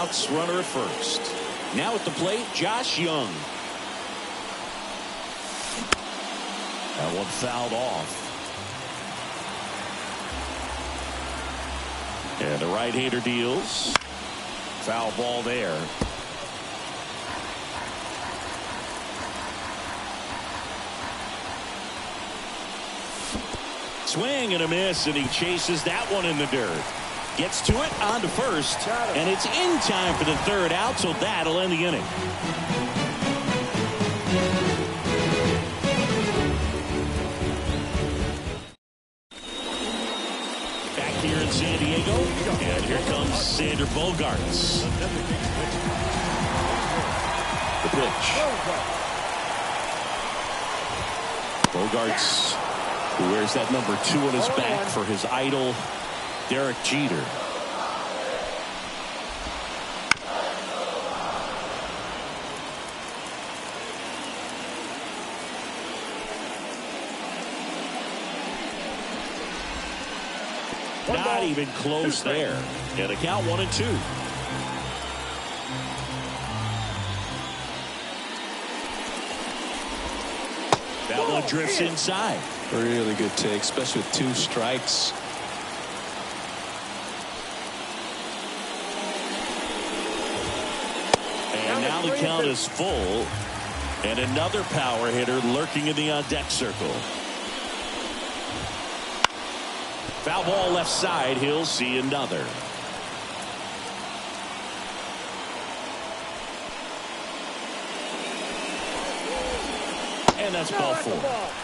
outs, runner at first. Now at the plate, Josh Young. That one fouled off. And the right-hander deals. Foul ball there. Swing and a miss, and he chases that one in the dirt. Gets to it, on to first, and it's in time for the third out, so that'll end the inning. Back here in San Diego, and here comes Sander Bogaerts. The pitch. Bogaerts, who wears that number 2 on his back for his idol, Derek Jeter. Not even close there. And the count 1-2. That one drifts inside. Really good take, especially with 2 strikes. And now the count is full. And another power hitter lurking in the on-deck circle. Foul ball left side. He'll see another. And that's ball 4.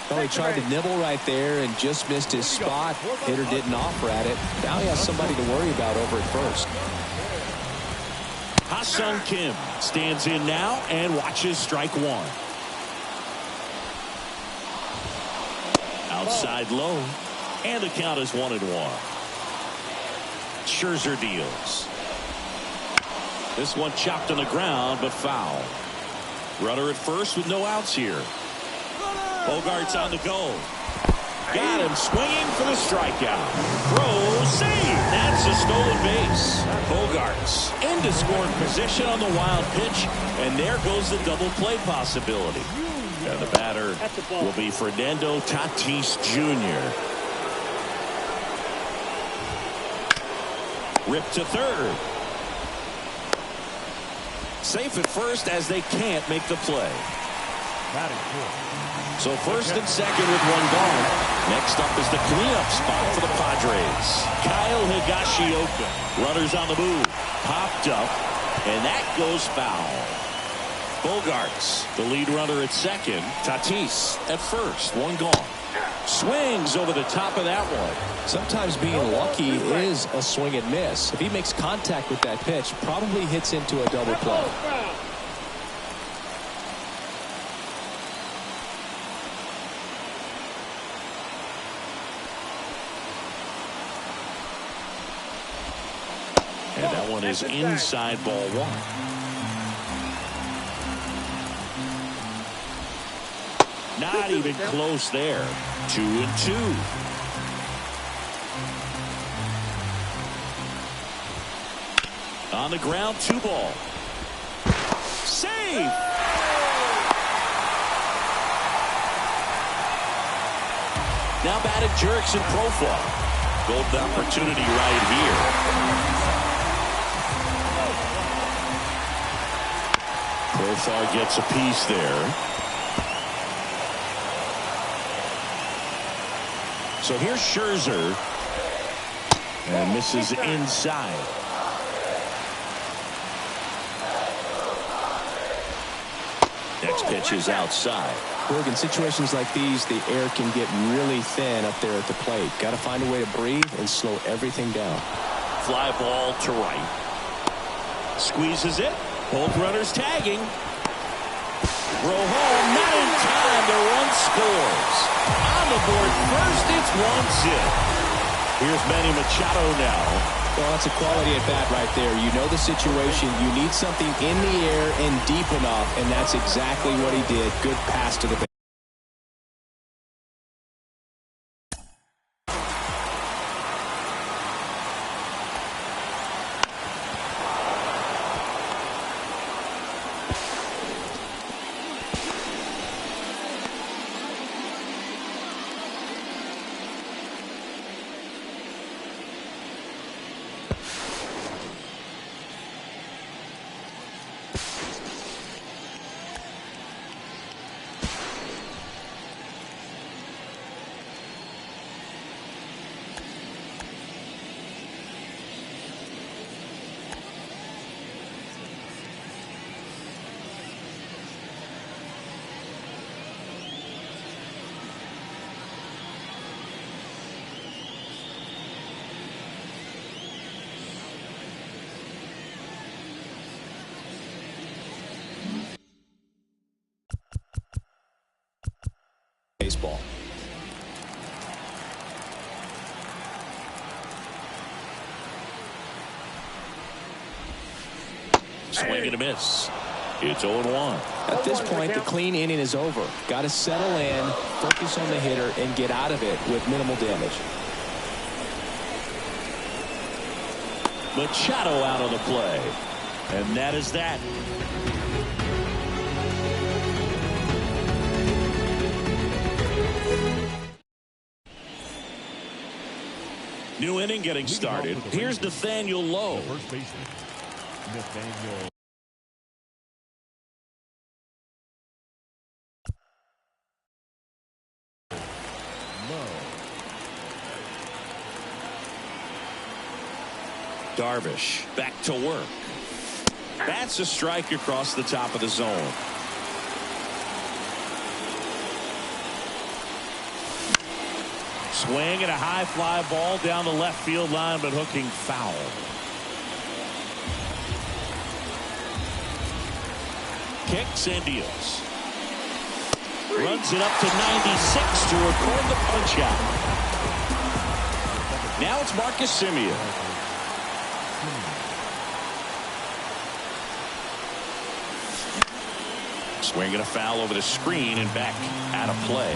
Well, he tried to nibble right there and just missed his spot. Hitter didn't offer at it. Now he has somebody to worry about over at first. Ha-Sung Kim stands in now and watches strike 1. Outside low. And the count is 1-1. Scherzer deals. This one chopped on the ground, but foul. Runner at first with no outs here. Bogaerts on the go. Got him swinging for the strikeout. Throw, save. That's a stolen base. Bogaerts into scoring position on the wild pitch, and there goes the double play possibility. And the batter will be Fernando Tatis Jr. Ripped to third. Safe at first as they can't make the play. So first and second with 1 gone. Next up is the cleanup spot for the Padres. Kyle Higashioka. Runners on the move. Popped up. And that goes foul. Bogaerts, the lead runner at second. Tatis at first. 1 gone. Swings over the top of that one. Sometimes being lucky is a swing and miss. If he makes contact with that pitch, probably hits into a double play. And that one is inside ball 1. Not even close there. 2-2. On the ground, 2 ball. Save! Now batted Jurickson Profar. Golden opportunity right here. Profar gets a piece there. So here's Scherzer. And misses inside. Next pitch is outside. Look, in situations like these, the air can get really thin up there at the plate. Got to find a way to breathe and slow everything down. Fly ball to right. Squeezes it. Both runners tagging. Throw home, not in time. The run scores. On the board first, it's 1-0. Here's Manny Machado now. Well, that's a quality at bat right there. You know the situation. You need something in the air and deep enough, and that's exactly what he did. Good pass to the base. fastball. Swing and a miss. It's 0-1. At this point, the clean inning is over. Got to settle in, focus on the hitter, and get out of it with minimal damage. Machado out of the play. And that is that. New inning getting started. Here's Nathaniel Lowe. First baseman, Nathaniel. Darvish back to work. That's a strike across the top of the zone. Swing and a high fly ball down the left field line, but hooking foul. Kicks and deals. Runs it up to 96 to record the punch out. Now it's Marcus Semien. Swing and a foul over the screen and back out of play.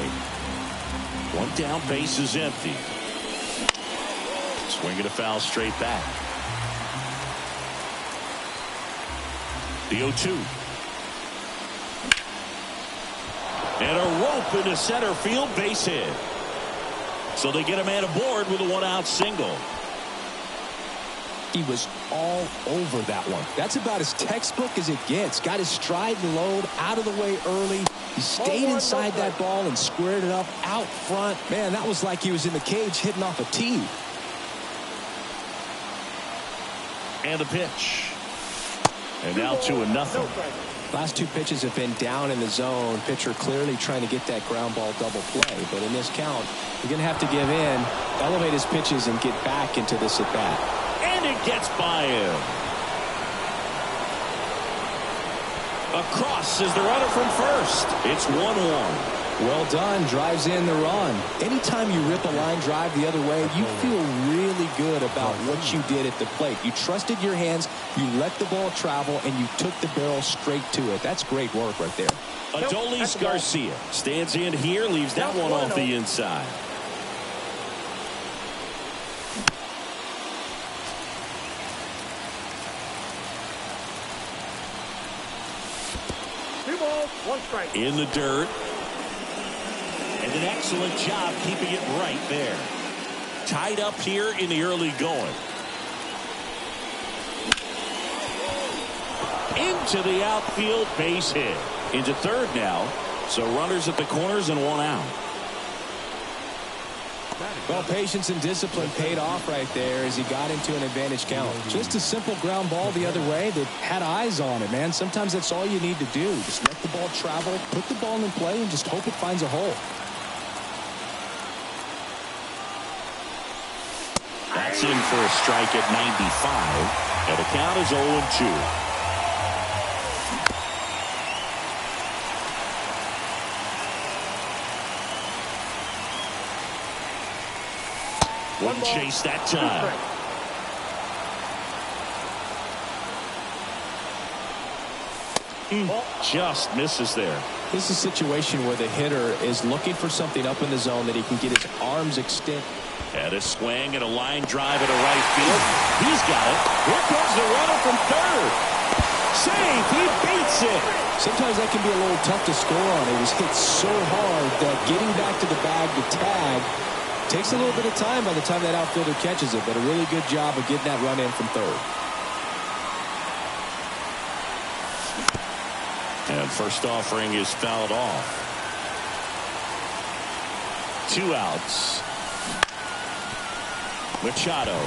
One down, base is empty. Swing and a foul straight back. The 0-2. And a rope into center field, base hit. So they get a man aboard with a one-out single. He was all over that one. That's about as textbook as it gets. Got his stride and load out of the way early. He stayed inside that ball and squared it up out front. Man, that was like he was in the cage hitting off a tee. And the pitch. And now 2-0. Last two pitches have been down in the zone. Pitcher clearly trying to get that ground ball double play. But in this count, you're going to have to give in, elevate his pitches, and get back into this at-bat. And it gets by him. Across is the runner from first. It's 1-1. Well done. Drives in the run. Anytime you rip a line drive the other way, you feel really good about what you did at the plate. You trusted your hands, you let the ball travel, and you took the barrel straight to it. That's great work right there. Adolis Garcia stands in here, leaves that one off the inside. In the dirt. And an excellent job keeping it right there. Tied up here in the early going. Into the outfield, base hit. Into third now. So runners at the corners and one out. Well, patience and discipline paid off right there as he got into an advantage count. Just a simple ground ball the other way that had eyes on it, man. Sometimes that's all you need to do. Just let the ball travel, put the ball in play, and just hope it finds a hole. That's in for a strike at 95. And the count is 0-2. One chase that time. Just misses there. This is a situation where the hitter is looking for something up in the zone that he can get his arms extended. And a swing and a line drive at a right field. He's got it. Here comes the runner from third. Save. He beats it. Sometimes that can be a little tough to score on. It was hit so hard that getting back to the bag to tag takes a little bit of time by the time that outfielder catches it, but a really good job of getting that run in from third. And first offering is fouled off. 2 outs. Machado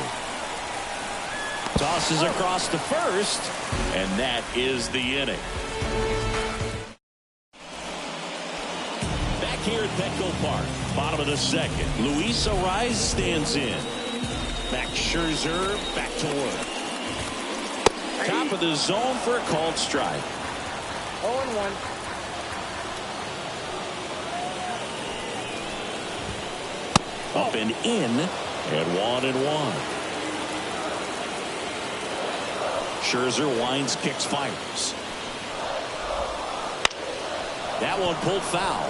tosses across to first, and that is the inning. Back here at Petco Park, bottom of the second, Luis Arraez stands in. Max Scherzer back to work. Top of the zone for a called strike. 0-1. Up and in, and 1-1. Scherzer winds, kicks, fires. That one pulled foul.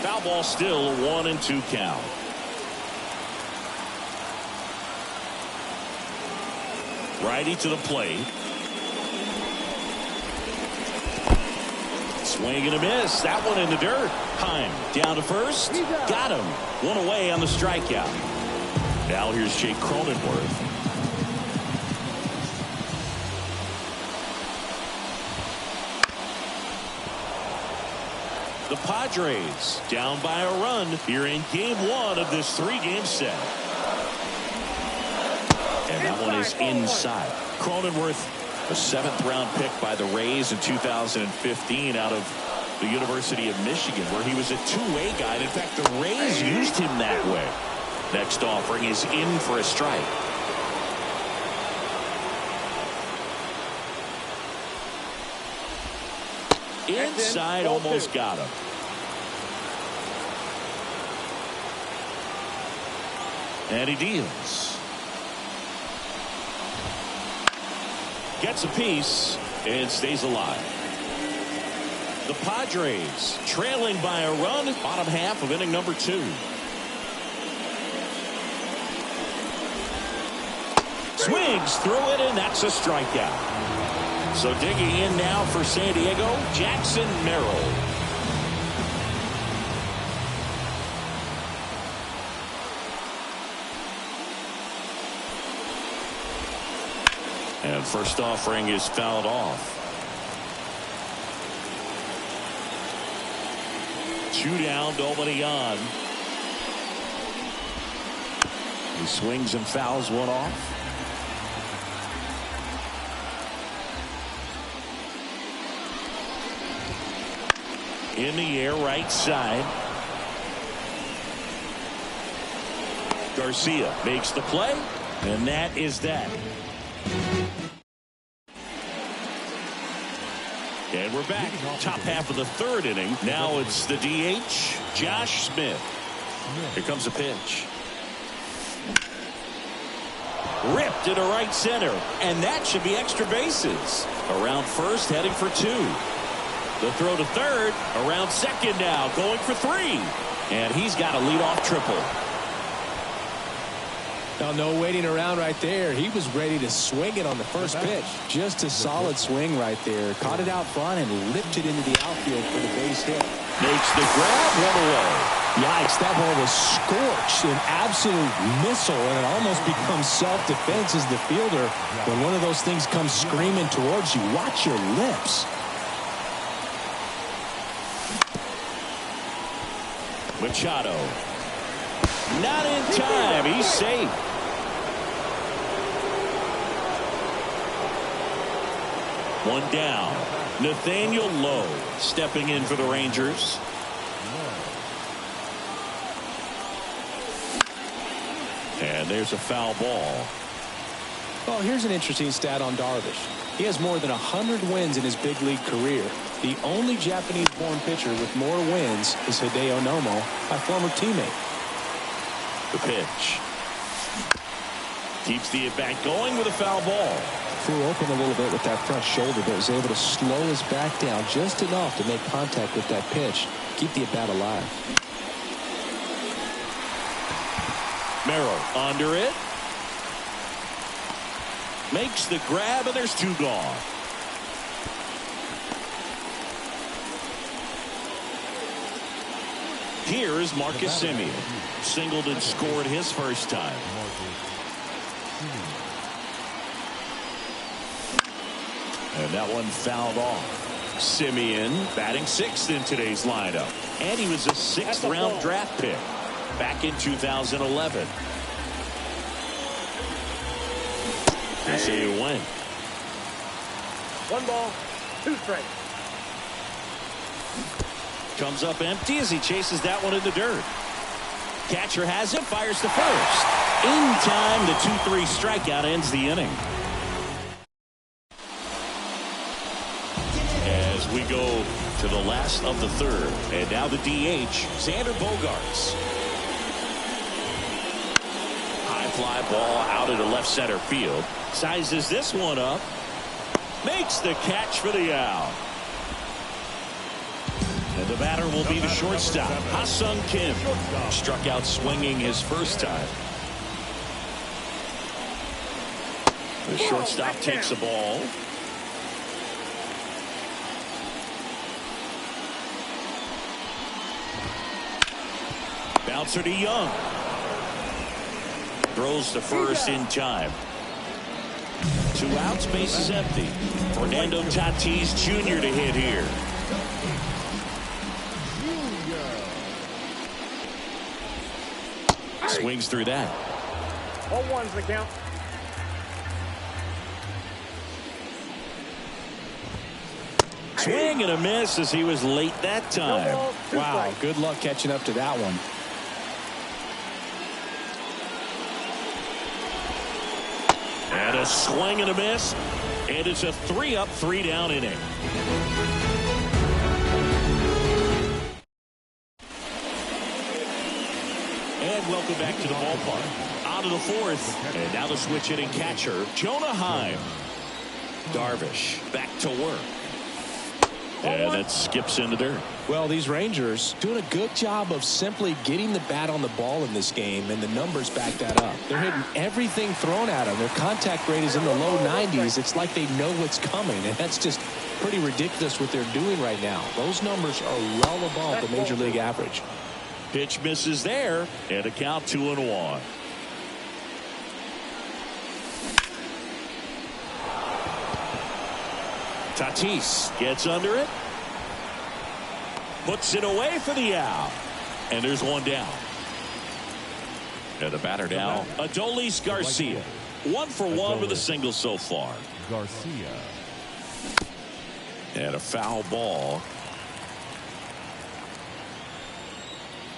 Foul ball, still a 1-2 count. Righty to the plate. Swing and a miss. That one in the dirt. Heim down to first. Got him. One away on the strikeout. Now here's Jake Cronenworth. The Padres down by a run here in game 1 of this 3-game set. And that one is inside. Cronenworth, a 7th-round pick by the Rays in 2015 out of the University of Michigan, where he was a two-way guy. And in fact, the Rays used him that way. Next offering is in for a strike. Inside, almost got him. And he deals. Gets a piece and stays alive. The Padres trailing by a run, bottom half of inning number 2. Swings through it, and that's a strikeout. So digging in now for San Diego, Jackson Merrill. And first offering is fouled off. 2 down, nobody on. He swings and fouls one off. In the air, right side. Garcia makes the play, and that is that. And we're back. Top half of the 3rd inning. Now it's the DH, Josh Smith. Here comes a pitch. Ripped into right center. And that should be extra bases. Around first, heading for 2. The throw to third. Around second now, going for 3. And he's got a leadoff triple. Now, no waiting around right there. He was ready to swing it on the first pitch. Just a solid swing right there. Caught it out front and lifted into the outfield for the base hit. Makes the grab, one away. Yikes, that ball was scorched, an absolute missile, and it almost becomes self-defense as the fielder. When one of those things comes screaming towards you, watch your lips. Machado. Not in time. He's safe. One down. Nathaniel Lowe stepping in for the Rangers. And there's a foul ball. Well, here's an interesting stat on Darvish. He has more than 100 wins in his big league career. The only Japanese-born pitcher with more wins is Hideo Nomo, my former teammate. The pitch. Keeps the at-bat going with a foul ball. Flew open a little bit with that front shoulder, but was able to slow his back down just enough to make contact with that pitch. Keep the at-bat alive. Merrill under it. Makes the grab, and there's 2 gone. Here's Marcus Semien. Singled and scored his first time. And that one fouled off. Semien batting 6th in today's lineup. And he was a 6th-round draft pick back in 2011. They say you win. 1 ball, 2 strikes. Comes up empty as he chases that one in the dirt. Catcher has it, fires to first. In time, the 2-3 strikeout ends the inning. We go to the last of the third. And now the DH, Xander Bogaerts. High fly ball out into left center field. Sizes this one up. Makes the catch for the out. And the batter will be the shortstop, Ha-Sung Kim. Struck out swinging his first time. The shortstop takes the ball. Bouncer to Young. Throws to first in time. 2 outs, base is empty. Fernando Tatis Jr. to hit here. Swings through that. All ones the count. Swing and a miss as he was late that time. Wow, good luck catching up to that one. And a swing and a miss. And it's a 3-up, 3-down inning. And welcome back to the ballpark. Out of the fourth. And now the switch hitting catcher, Jonah Heim. Darvish back to work. And that skips into dirt. Well, these Rangers doing a good job of simply getting the bat on the ball in this game, and the numbers back that up. They're hitting everything thrown at them. Their contact rate is in the low 90s. It's like they know what's coming, and that's just pretty ridiculous what they're doing right now. Those numbers are well above the major league average. Pitch misses there, and a count 2-1. Tatis gets under it. Puts it away for the out. And there's one down. And the batter now, Adolis Garcia. 1 for 1 with a single so far. Garcia. And a foul ball.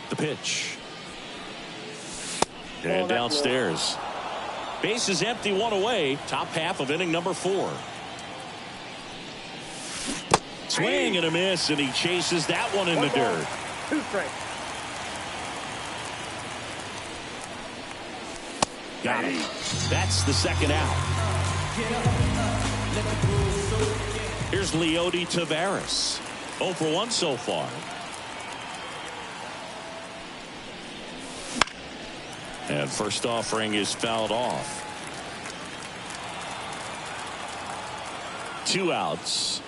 The pitch. And downstairs. Base is empty, 1 away. Top half of inning number 4. Swing and a miss, and he chases that one in the dirt. 2 strikes. Got it. That's the second out. Here's Leody Taveras. 0 for 1 so far. And first offering is fouled off. 2 outs.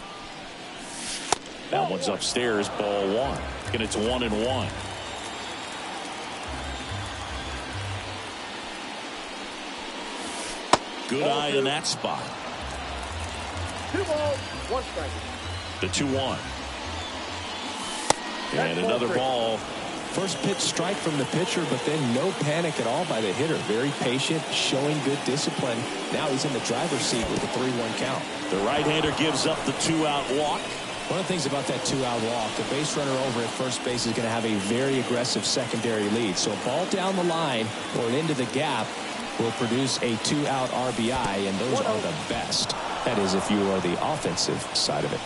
That one's upstairs, ball 1. And it's 1-1. Good eye in that spot. 2 balls, 1 strike. The 2-1. And another ball. First pitch strike from the pitcher, but then no panic at all by the hitter. Very patient, showing good discipline. Now he's in the driver's seat with a 3-1 count. The right-hander gives up the 2-out walk. One of the things about that 2-out walk, the base runner over at first base is going to have a very aggressive secondary lead. So a ball down the line or into the gap will produce a 2-out RBI, and those are the best. That is, if you are the offensive side of it.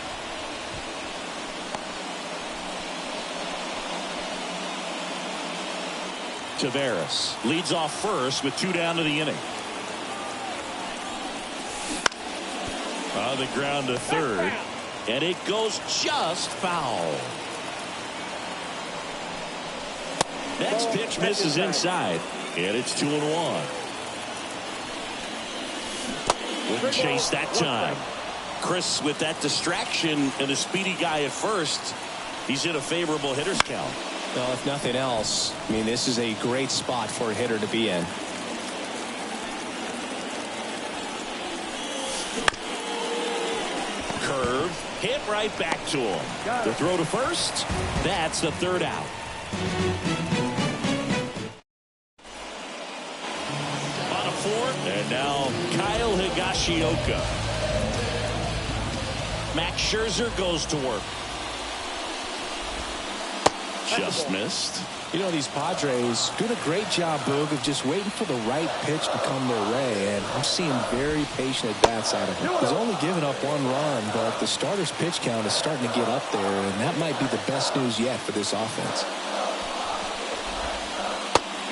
Taveras leads off first with 2 down to the inning. On the ground to third. And it goes just foul. Next pitch misses inside. And it's 2-1. Wouldn't chase that time. Chris, with that distraction and a speedy guy at first, he's in a favorable hitter's count. Well, if nothing else, I mean, this is a great spot for a hitter to be in. Curve, hit right back to him. The throw to first, that's the 3rd out. On a 4th, and now Kyle Higashioka. Max Scherzer goes to work. Just missed. You know, these Padres doing a great job, Boog, of just waiting for the right pitch to come their way, and I'm seeing very patient at-bats out of him. He's only given up 1 run, but the starter's pitch count is starting to get up there, and that might be the best news yet for this offense.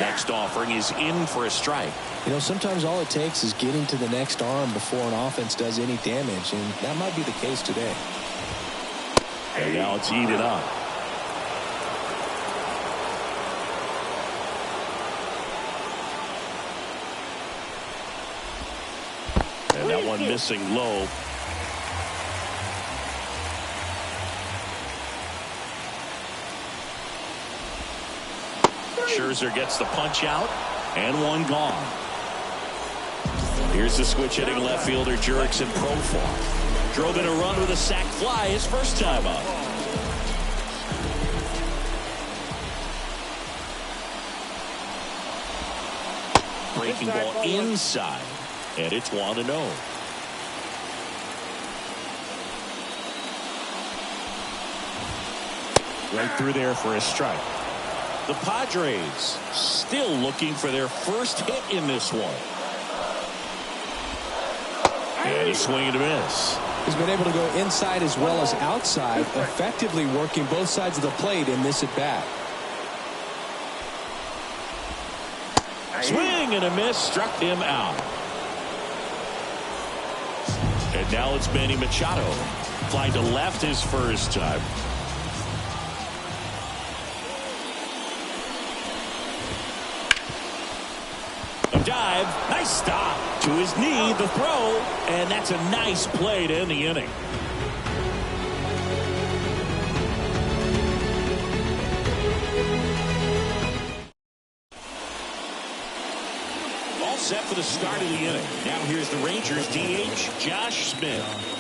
Next offering is in for a strike. You know, sometimes all it takes is getting to the next arm before an offense does any damage, and that might be the case today. And now it's even up. And that one missing low. Scherzer gets the punch out, and one gone. Here's the switch hitting left fielder Jurickson Profar. Drove in a run with a sac fly his first time up. Breaking ball inside, and it's 1-0. Right through there for a strike. The Padres still looking for their first hit in this one. And a swing and a miss. He's been able to go inside as well as outside, effectively working both sides of the plate in this at-bat. Swing and a miss, struck him out. And now it's Manny Machado. Flying to left his first time. A dive, nice stop. To his knee, the throw, and that's a nice play to end the inning. All set for the start of the inning. Now here's the Rangers DH, Josh Smith.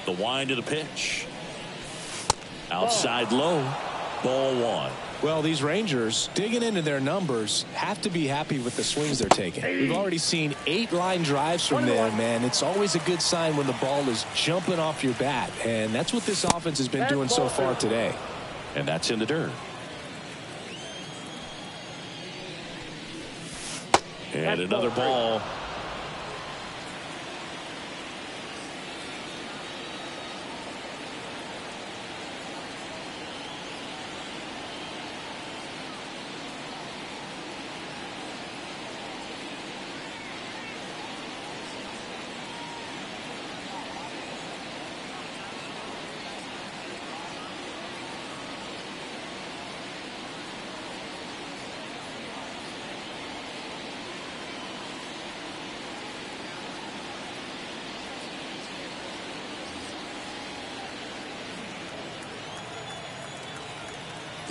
The wind of the pitch. Outside low. Ball 1. Well, these Rangers, digging into their numbers, have to be happy with the swings they're taking. We've already seen 8 line drives from them, and it's always a good sign when the ball is jumping off your bat. And that's what this offense has been doing so far today. And that's in the dirt. And another ball.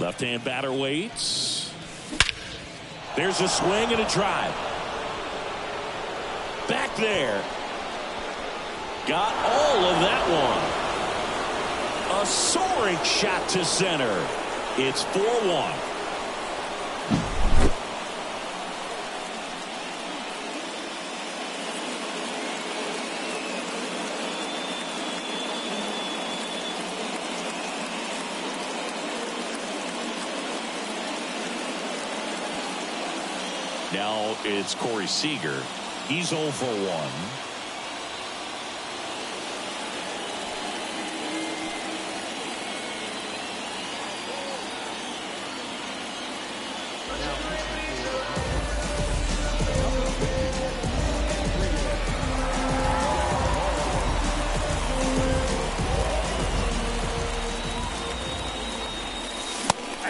Left-hand batter waits. There's a swing and a drive. Back there. Got all of that one. A soaring shot to center. It's 4-1. Now it's Corey Seager. He's 0 for 1.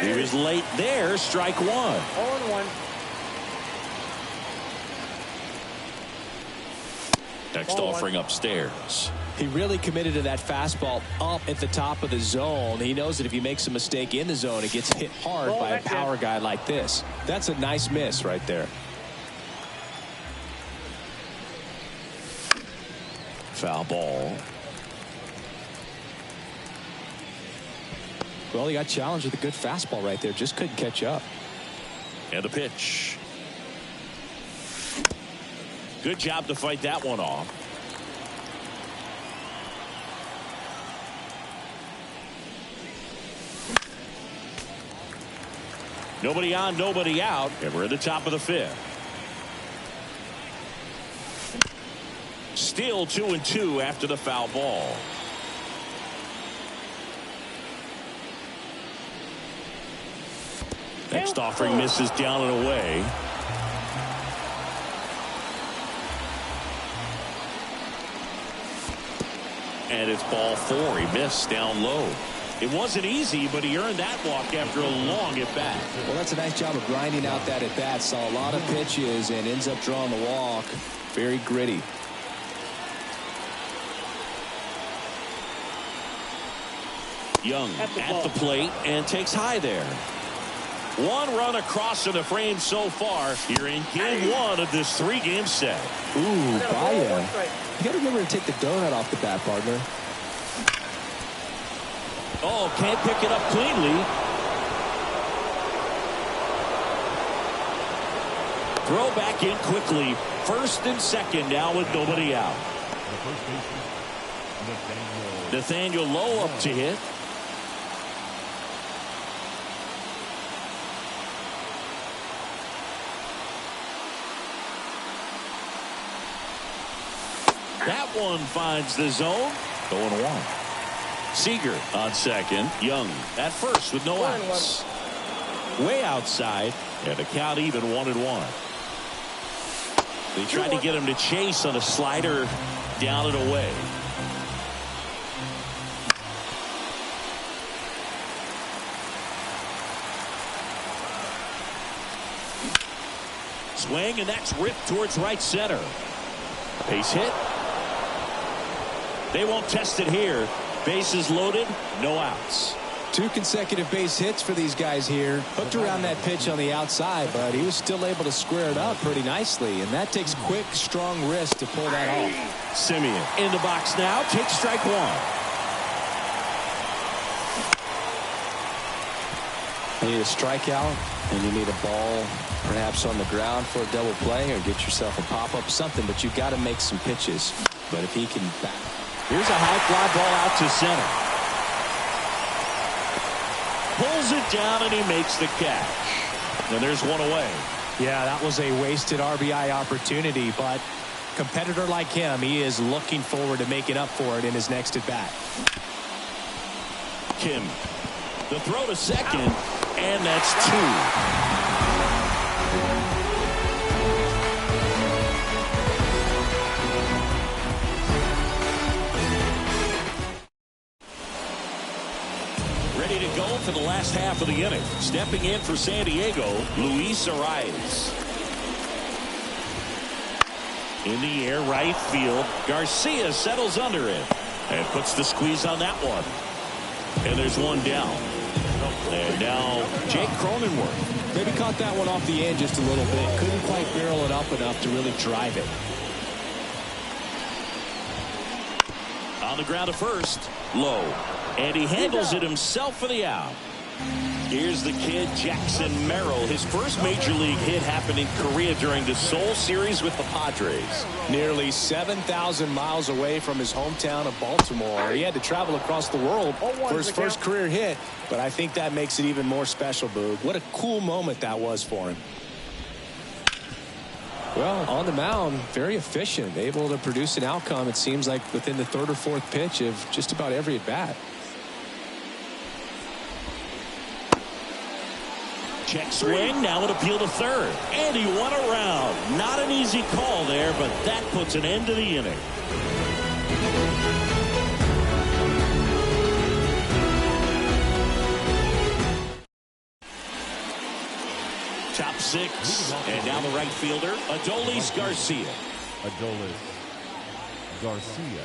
He was late there. Strike 1. 0-1. Next offering upstairs. He really committed to that fastball up at the top of the zone. He knows that if he makes a mistake in the zone, it gets hit hard by a power guy like this. That's a nice miss right there. Foul ball. Well, he got challenged with a good fastball right there. Just couldn't catch up. And a pitch. Good job to fight that one off. Nobody on, nobody out, and we're at the top of the 5th. Still 2-2 after the foul ball. Next offering misses down and away. And it's ball 4. He missed down low. It wasn't easy, but he earned that walk after a long at-bat. Well, that's a nice job of grinding out that at-bat. Saw a lot of pitches and ends up drawing the walk. Very gritty. Young at the plate and takes high there. One run across to the frame so far here in game 1 of this 3-game set. Ooh, Baya. You got to remember to take the donut off the bat, partner. Oh, can't pick it up cleanly. Throw back in quickly. First and second now with nobody out. Nathaniel Lowe up to hit. That one finds the zone. 0-1. Seager on second. Young at first with no outs. Way outside. And the count even 1-1. They tried to get him to chase on a slider down and away. Swing, and that's ripped towards right center. Base hit. They won't test it here. Bases loaded, no outs. 2 consecutive base hits for these guys here. Hooked around that pitch on the outside, but he was still able to square it up pretty nicely. And that takes quick, strong wrist to pull that off. Simeon in the box now. Takes strike 1. You need a strikeout, and you need a ball perhaps on the ground for a double play or get yourself a pop-up, something. But you've got to make some pitches. But if he can back. Here's a high fly ball out to center. Pulls it down and he makes the catch. And there's one away. Yeah, that was a wasted RBI opportunity, but competitor like him, he is looking forward to making up for it in his next at bat. Kim, the throw to second, and that's 2. Ready to go for the last half of the inning. Stepping in for San Diego, Luis Arias. In the air, right field. Garcia settles under it and puts the squeeze on that one. And there's one down. And now Jake Cronenworth. Maybe caught that one off the end just a little bit. Couldn't quite barrel it up enough to really drive it. On the ground at first. Low. And he handles it himself for the out. Here's the kid, Jackson Merrill. His first major league hit happened in Korea during the Seoul series with the Padres. Nearly 7,000 miles away from his hometown of Baltimore. He had to travel across the world for his first career hit, but I think that makes it even more special, Boog. What a cool moment that was for him. Well, on the mound, very efficient, able to produce an outcome, it seems like, within the third or fourth pitch of just about every at-bat. Check swing, now an appeal to third. And he won around. Not an easy call there, but that puts an end to the inning. Top six. And now the right fielder, Adolis Garcia. Adolis Garcia.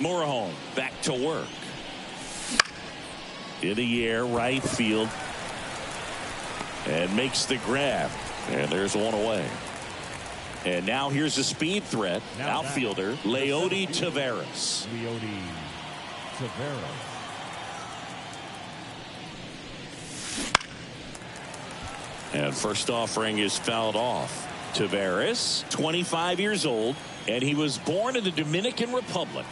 Morejon back to work. In the air, right field. And makes the grab. And there's one away. And now here's a speed threat. Outfielder, Leody Taveras. Leody Taveras. And first offering is fouled off. Taveras, 25 years old, and he was born in the Dominican Republic.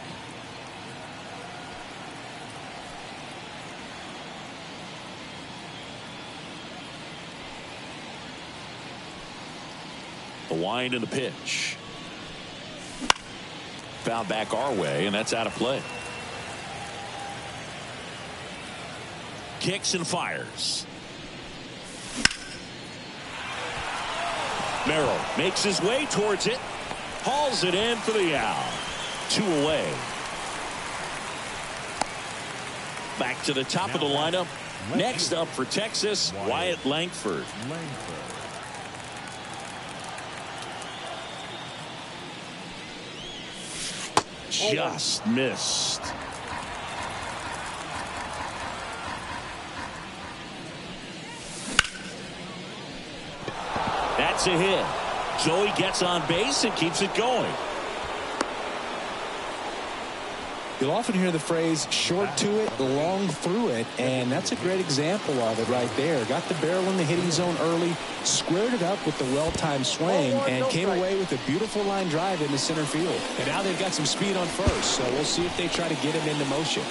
The wind and the pitch. Foul back our way, and that's out of play. Kicks and fires. Merrill makes his way towards it. Hauls it in for the out. 2 away. Back to the top of the lineup. Next up for Texas, Wyatt Langford. Just missed. That's a hit. Joey gets on base and keeps it going. You'll often hear the phrase short to it, long through it, and that's a great example of it right there. Got the barrel in the hitting zone early, squared it up with the well-timed swing, and came away with a beautiful line drive into center field. And now they've got some speed on first, so we'll see if they try to get him into motion.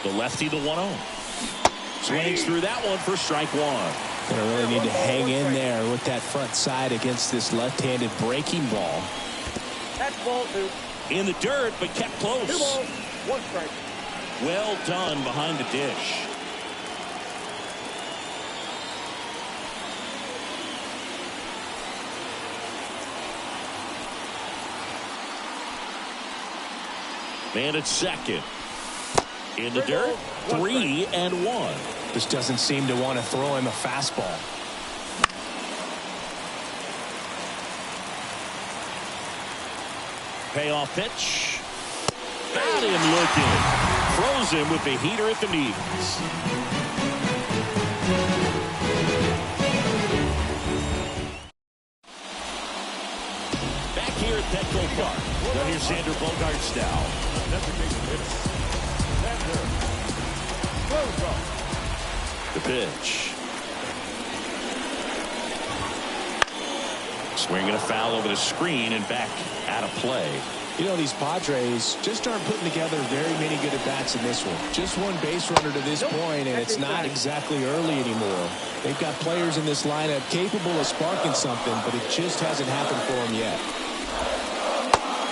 The lefty, the 1-0. Swings through that one for strike one. Going to really need to hang in there with that front side against this left-handed breaking ball. That's ball 2. In the dirt, but kept close. 2 balls, 1 strike. Well done behind the dish. Man at second. In the dirt, 3-1. Just doesn't seem to want to throw him a fastball. Payoff pitch. Got him looking. Throws him with the heater at the knees. Back here at Petco Park. Now here's Xander Bogaerts now. The pitch. Swinging a foul over the screen and back out of play. You know, these Padres just aren't putting together very many good at-bats in this one. Just one base runner to this point, and it's not exactly early anymore. They've got players in this lineup capable of sparking something, but it just hasn't happened for them yet.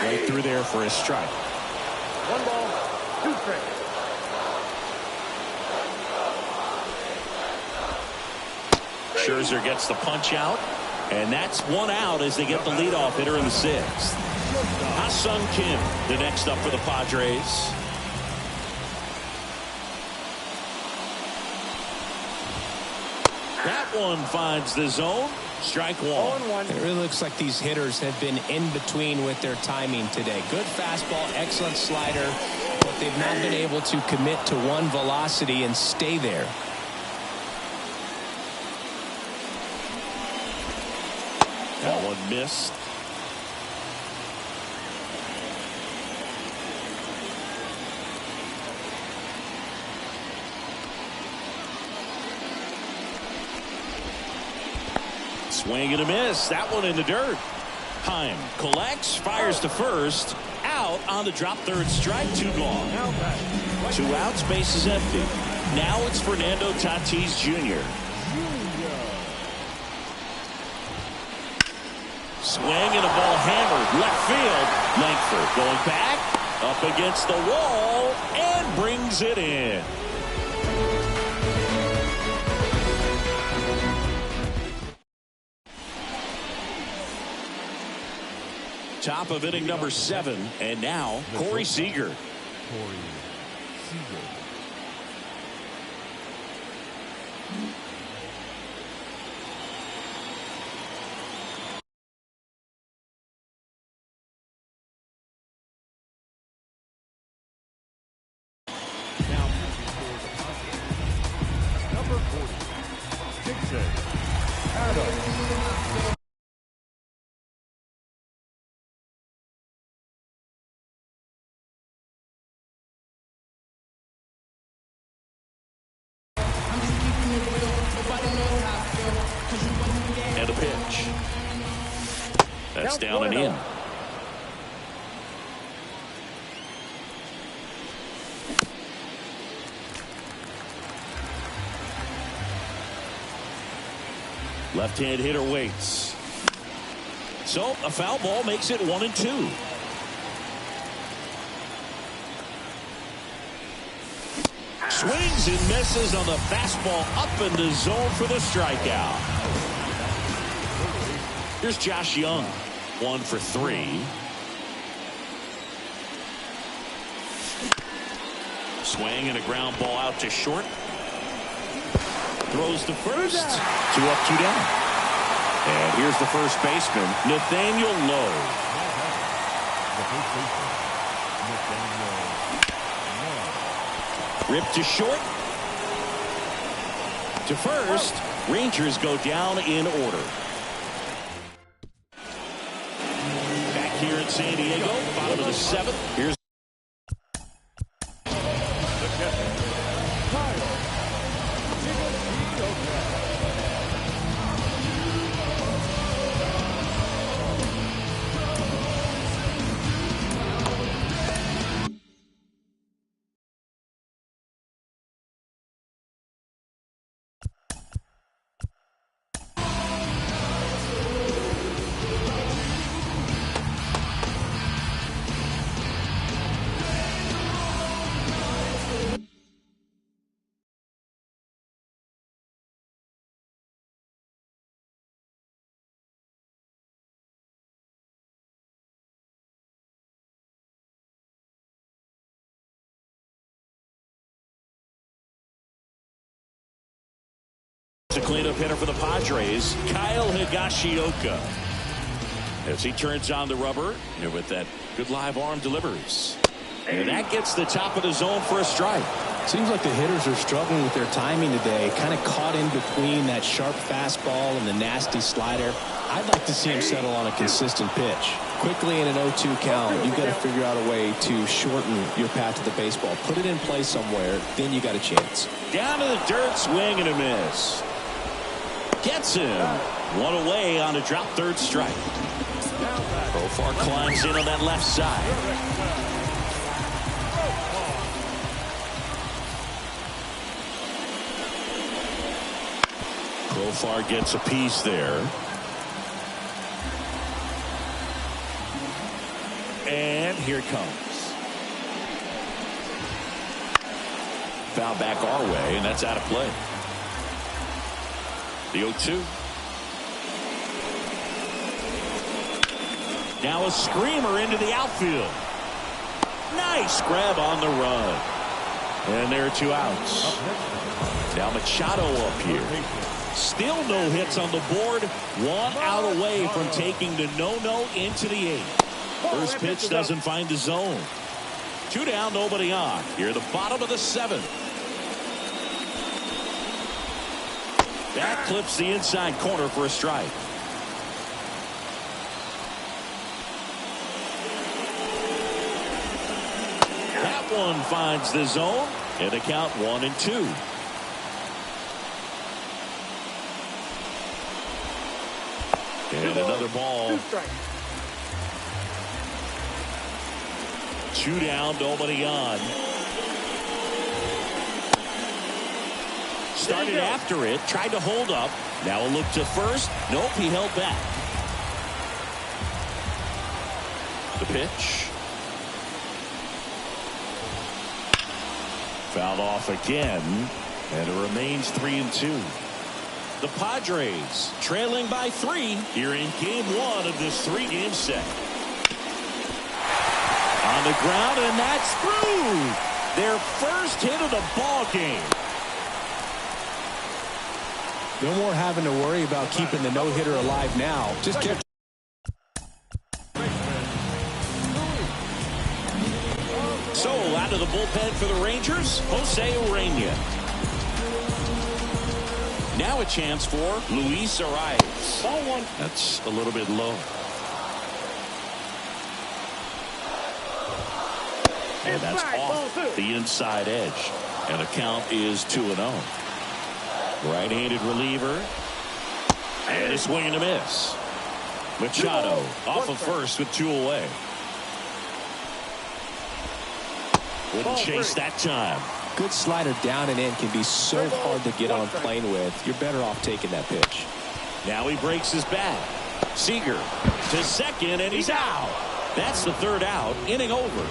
Right through there for a strike. 1 ball, 2 strikes. Scherzer gets the punch out, and that's 1 out as they get the leadoff hitter in the 6th. Ha-Sung Kim, the next up for the Padres. one finds the zone. Strike one. 0-1. It really looks like these hitters have been in between with their timing today. Good fastball, excellent slider, but they've not been able to commit to one velocity and stay there. That one missed. Swing and a miss. That one in the dirt. Heim collects, fires to first. Out on the drop, third strike, two gone. 2 outs, base is empty. Now it's Fernando Tatis Jr. Swing and a ball hammered left field. Langford going back up against the wall and brings it in. Top of inning number 7, and now Corey Seager. Corey Seager. Now pitching for the Padres, number 40, Dixon Adams. And a pitch. That's down and in. Left-hand hitter waits. So a foul ball makes it 1-2. Swings and misses on the fastball up in the zone for the strikeout. Here's Josh Young, 1 for 3. Swing and a ground ball out to short. Throws to first. 2 up, 2 down. And here's the first baseman, Nathaniel Lowe. The first baseman, Nathaniel Lowe. Ripped to short. To first. Rangers go down in order. Back here in San Diego, bottom of the 7th. Here's a cleanup hitter for the Padres, Kyle Higashioka. As he turns on the rubber, and with that good live arm delivers. And that gets the top of the zone for a strike. Seems like the hitters are struggling with their timing today, kind of caught in between that sharp fastball and the nasty slider. I'd like to see him settle on a consistent pitch. Quickly in an 0-2 count, you've got to figure out a way to shorten your path to the baseball. Put it in play somewhere, then you got a chance. Down to the dirt, swing and a miss. Gets him. 1 away on a drop, third strike. Profar climbs in on that left side. Profar gets a piece there. And here it comes. Foul back our way, and that's out of play. The 0-2. Now a screamer into the outfield. Nice grab on the run. And there are 2 outs. Now Machado up here. Still no hits on the board. One out away from taking the no-no into the 8th. First pitch doesn't find the zone. 2 down, nobody on. Here at the bottom of the 7th. That clips the inside corner for a strike. That one finds the zone. And the count 1-2. And another ball. 2 down, nobody on. Started after it, tried to hold up. Now a look to first. Nope, he held back. The pitch. Fouled off again, and it remains 3-2. The Padres trailing by 3 here in game 1 of this 3-game set. On the ground, and that's through. Their first hit of the ball game. No more having to worry about keeping the no-hitter alive now. Just catch. So out of the bullpen for the Rangers, Jose Urena. Now a chance for Luis Arias. Ball 1. That's a little bit low. And that's off the inside edge. And the count is 2-0. Right-handed reliever. And a swing and a miss. Machado off of first with 2 away. Wouldn't chase that time. Good slider down and in can be so hard to get on plane with. You're better off taking that pitch. Now he breaks his bat. Seager to second, and he's out. That's the 3rd out. Inning over.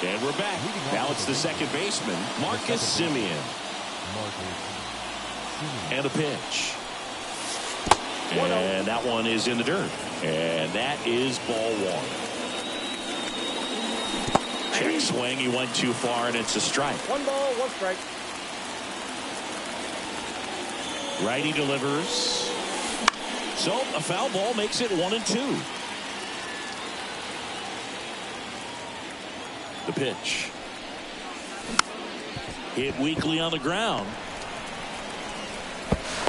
And we're back. Now it's the second baseman, Marcus Semien. And a pitch. And that one is in the dirt. And that is ball 1. Check swing. He went too far, and it's a strike. 1 ball, 1 strike. Righty delivers. So a foul ball makes it 1-2. The pitch. Hit weakly on the ground.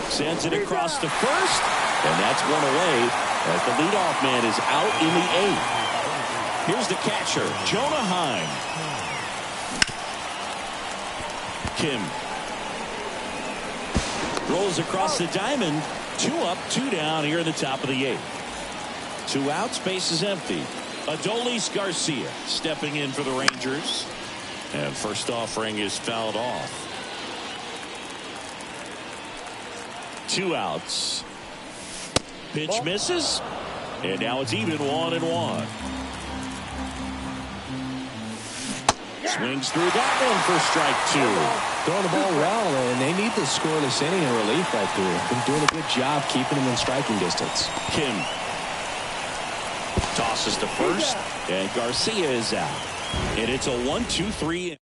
Sends it across to first. And that's one away as the leadoff man is out in the 8th. Here's the catcher, Jonah Heim. Kim. Rolls across the diamond. 2 up, 2 down here in the top of the 8th. 2 outs, base is empty. Adolis Garcia stepping in for the Rangers. And first offering is fouled off. 2 outs. Pitch misses. And now it's even 1-1. Swings through that one for strike 2. Throwing the ball well, and they need this scoreless inning in relief right there. Been doing a good job keeping them in striking distance. Kim tosses to first, and Garcia is out. And it's a 1-2-3.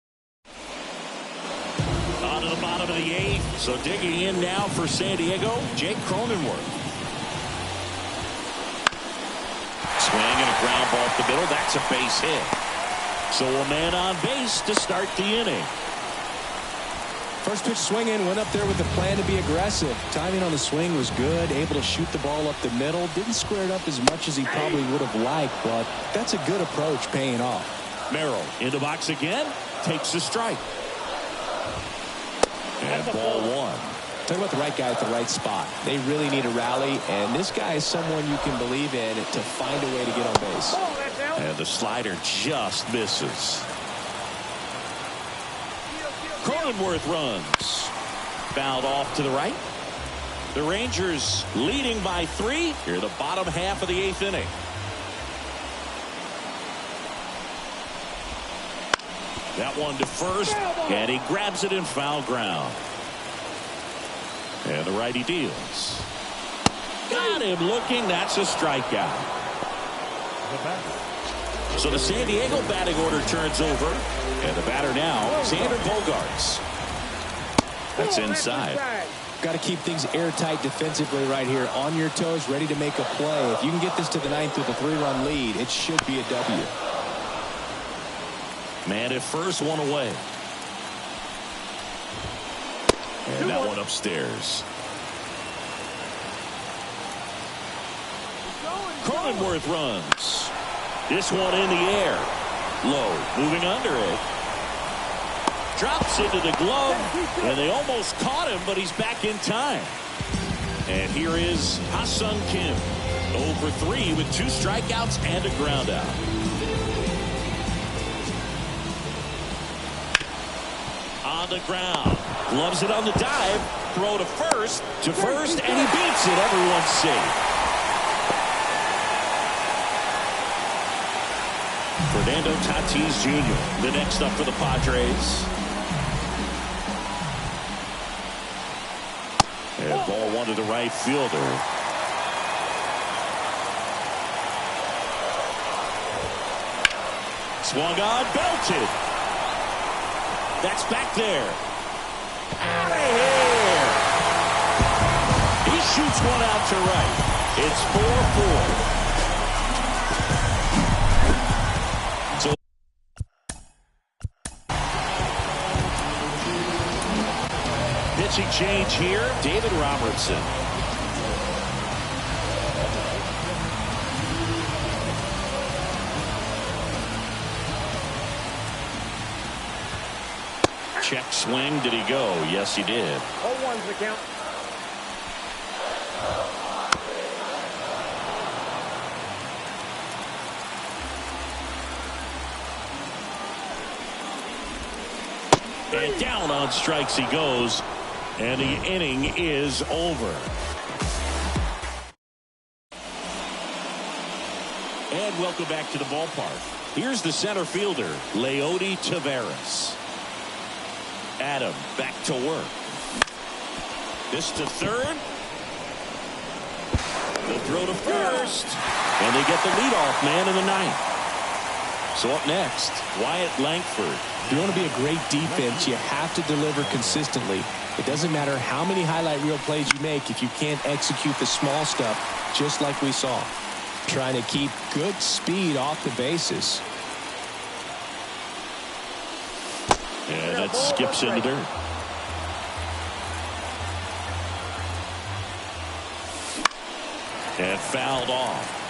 On to the bottom of the 8th. So digging in now for San Diego, Jake Cronenworth. Swing and a ground ball up the middle. That's a base hit. So a man on base to start the inning. First pitch swinging, went up there with the plan to be aggressive. Timing on the swing was good, able to shoot the ball up the middle. Didn't square it up as much as he probably would have liked, but that's a good approach paying off. Merrill in the box again, takes a strike. And ball 1. Talk about the right guy at the right spot. They really need a rally, and this guy is someone you can believe in to find a way to get on base. And the slider just misses. Cronenworth runs. Fouled off to the right. The Rangers leading by 3 here in the bottom half of the 8th inning. That one to first, and he grabs it in foul ground. And the righty deals. Got Got him looking. That's a strikeout. The batter. So the San Diego batting order turns over. And the batter now, Xander Bogaerts. That's inside. Got to keep things airtight defensively right here. On your toes, ready to make a play. If you can get this to the ninth with a 3-run lead, it should be a W. Man at first, one away. And that one upstairs. Cronenworth runs. This one in the air. Low, moving under it. Drops into the glove, and they almost caught him, but he's back in time. And here is Ha-Sung Kim. 0 for 3 with 2 strikeouts and a ground out. On the ground. Gloves it on the dive. Throw to first, and he beats it. Everyone's safe. Fernando Tatis Jr., the next up for the Padres. And ball one to the right fielder. Swung on, belted. That's back there. Out of here. He shoots one out to right. It's 4-4. Pitching change here, David Robertson. Check swing. Did he go? Yes, he did. 0-1's the count. And down on strikes he goes. And the inning is over. And welcome back to the ballpark. Here's the center fielder, Leody Taveras. Adam back to work. This to third. The throw to first. And they get the leadoff man in the ninth. So up next, Wyatt Langford. If you want to be a great defense, you have to deliver consistently. It doesn't matter how many highlight reel plays you make if you can't execute the small stuff, just like we saw. Trying to keep good speed off the bases. And it skips into dirt. And fouled off.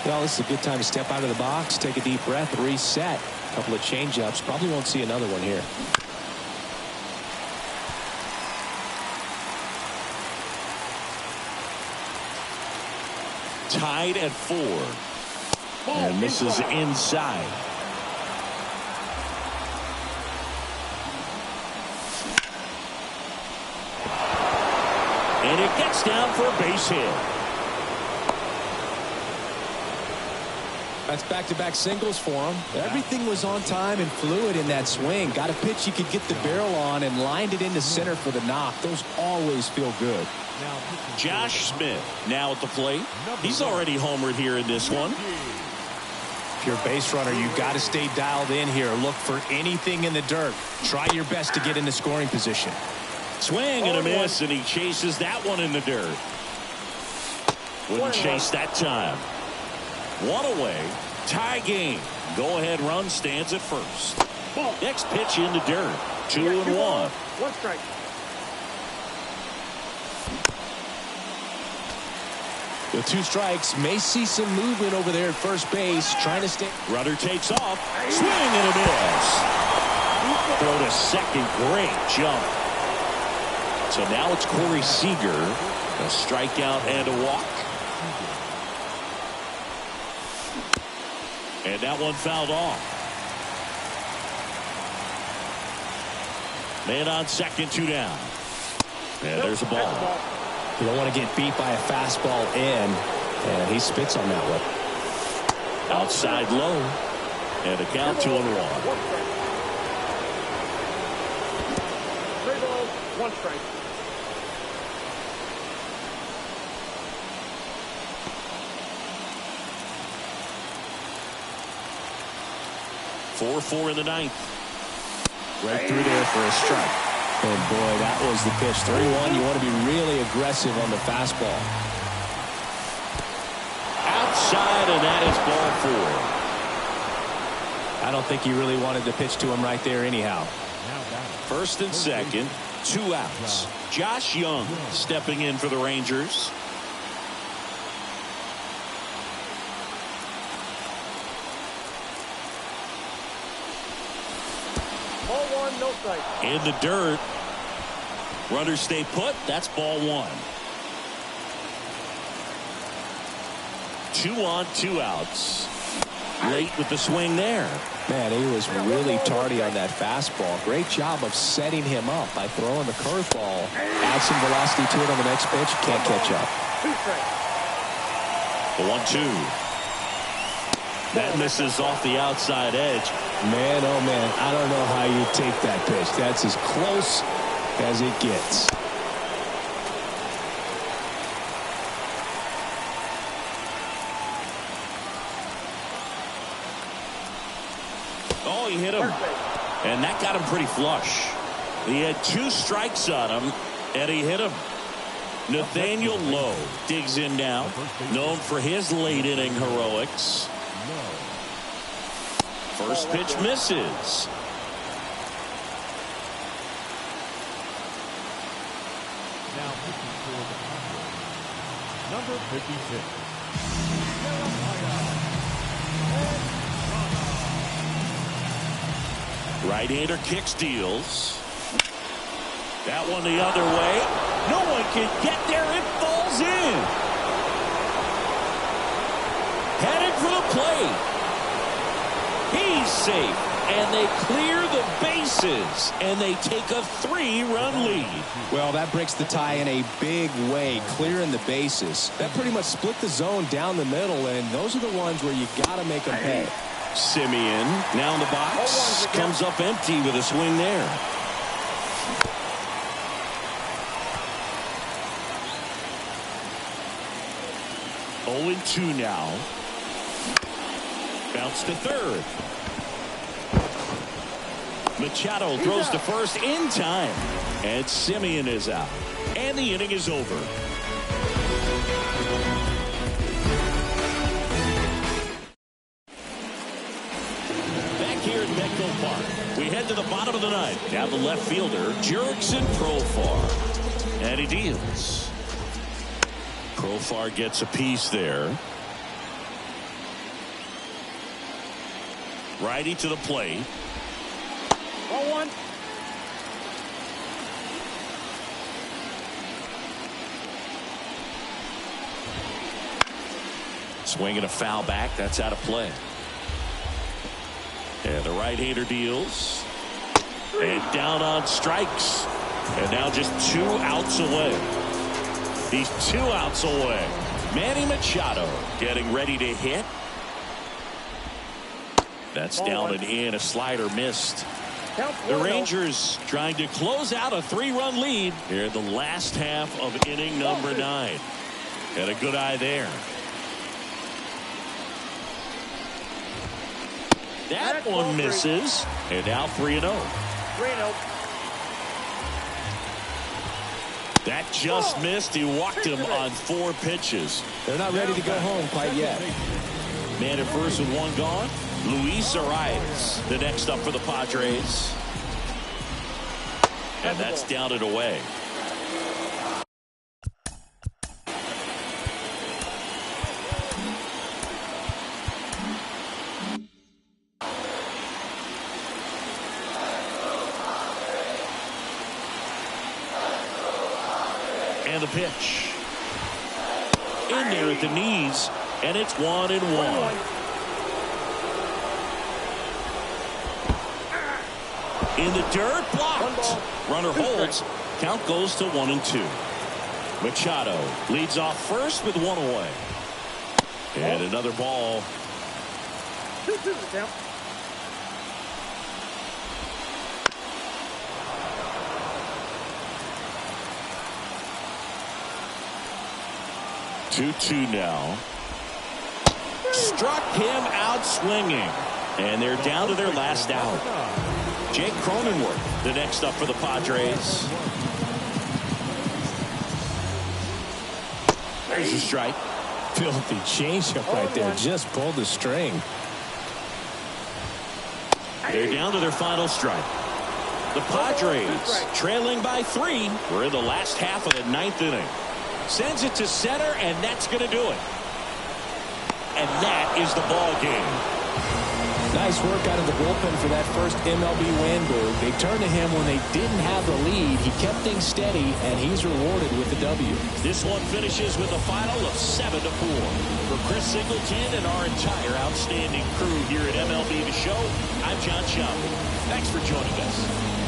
Well, this is a good time to step out of the box, take a deep breath, reset. A couple of change-ups. Probably won't see another one here. Tied at 4. And this is inside. And it gets down for a base hit. That's back-to-back singles for him. Everything was on time and fluid in that swing. Got a pitch he could get the barrel on and lined it into center for the knock. Those always feel good. Josh Smith now at the plate. He's already homered here in this one. If you're a base runner, you've got to stay dialed in here. Look for anything in the dirt. Try your best to get into scoring position. Swing and a miss, and he chases that one in the dirt. Wouldn't chase that time. One away. Tie game. Go-ahead run stands at first. Next pitch in the dirt. 2-1. 1 strike. With 2 strikes, may see some movement over there at first base, trying to stay. Runner takes off. Swing and a miss. Throw to second. Great jump. So now it's Corey Seager. A strikeout and a walk. And that one fouled off. Man on second, 2 down. And there's a ball. You don't want to get beat by a fastball in, and he spits on that one. Outside low. And a count 2-1. 3 balls, 1 strike. 4-4 in the ninth. Right through there for a strike. And boy, that was the pitch. 3-1. You want to be really aggressive on the fastball. Outside, and that is ball 4. I don't think he really wanted to pitch to him right there anyhow. First and second, 2 outs. Josh Young stepping in for the Rangers. Ball 1, no strike. In the dirt. Runners stay put. That's ball 1. 2 on, 2 outs. Late with the swing there. Man, he was really tardy on that fastball. Great job of setting him up by throwing the curveball. Add some velocity to it on the next pitch. Can't catch up. 2 strikes. The 1-2. That misses off the outside edge. Man, oh man, I don't know how you take that pitch. That's as close as it gets. Oh, he hit him. And that got him pretty flush. He had 2 strikes on him, and he hit him. Nathaniel Lowe digs in now, known for his late inning heroics. First pitch misses. Now pitching for the Padres, number 56. Right-hander kicks, deals. That one the other way. No one can get there. It falls in. Headed for the plate. He's safe. And they clear the bases. And they take a 3-run lead. Well, that breaks the tie in a big way, clearing the bases. That pretty much split the zone down the middle, and those are the ones where you got to make them pay. Simeon now in the box. Comes up empty with a swing there. Oh, 0-2 now. Bounce to third. Machado throws to first in time. And Simeon is out. And the inning is over. Back here at Petco Park, we head to the bottom of the ninth. Now the left fielder, Jurickson Profar. And he deals. Profar gets a piece there. Righty to the plate. Ball 1. Swinging a foul back. That's out of play. And the right-hander deals. And down on strikes. And now just 2 outs away. He's 2 outs away. Manny Machado getting ready to hit. That's down and in. A slider missed. The Rangers trying to close out a 3-run lead here in the last half of inning number 9. Had a good eye there. That one misses. And now 3-0. 3-0. That just missed. He walked him on 4 pitches. They're not ready to go home quite yet. Man at first with 1 gone. Luis Arias, the next up for the Padres. And that's down and away. And the pitch. In there at the knees, and it's 1-1. In the dirt, blocked. Runner holds. Count goes to 1-2. Machado leads off first with 1 away. And another ball. 2-2 the count. Two 2-2 now. Struck him out swinging. And they're down to their last out. Jake Cronenworth, the next up for the Padres. There's a strike. Filthy changeup right there. Just pulled the string. They're down to their final strike. The Padres trailing by 3. We're in the last half of the 9th inning. Sends it to center, and that's going to do it. And that is the ball game. Nice work out of the bullpen for that first MLB win, Boo. They turned to him when they didn't have the lead. He kept things steady, and he's rewarded with the W. This one finishes with a final of 7-4. For Chris Singleton and our entire outstanding crew here at MLB The Show, I'm John Shelby. Thanks for joining us.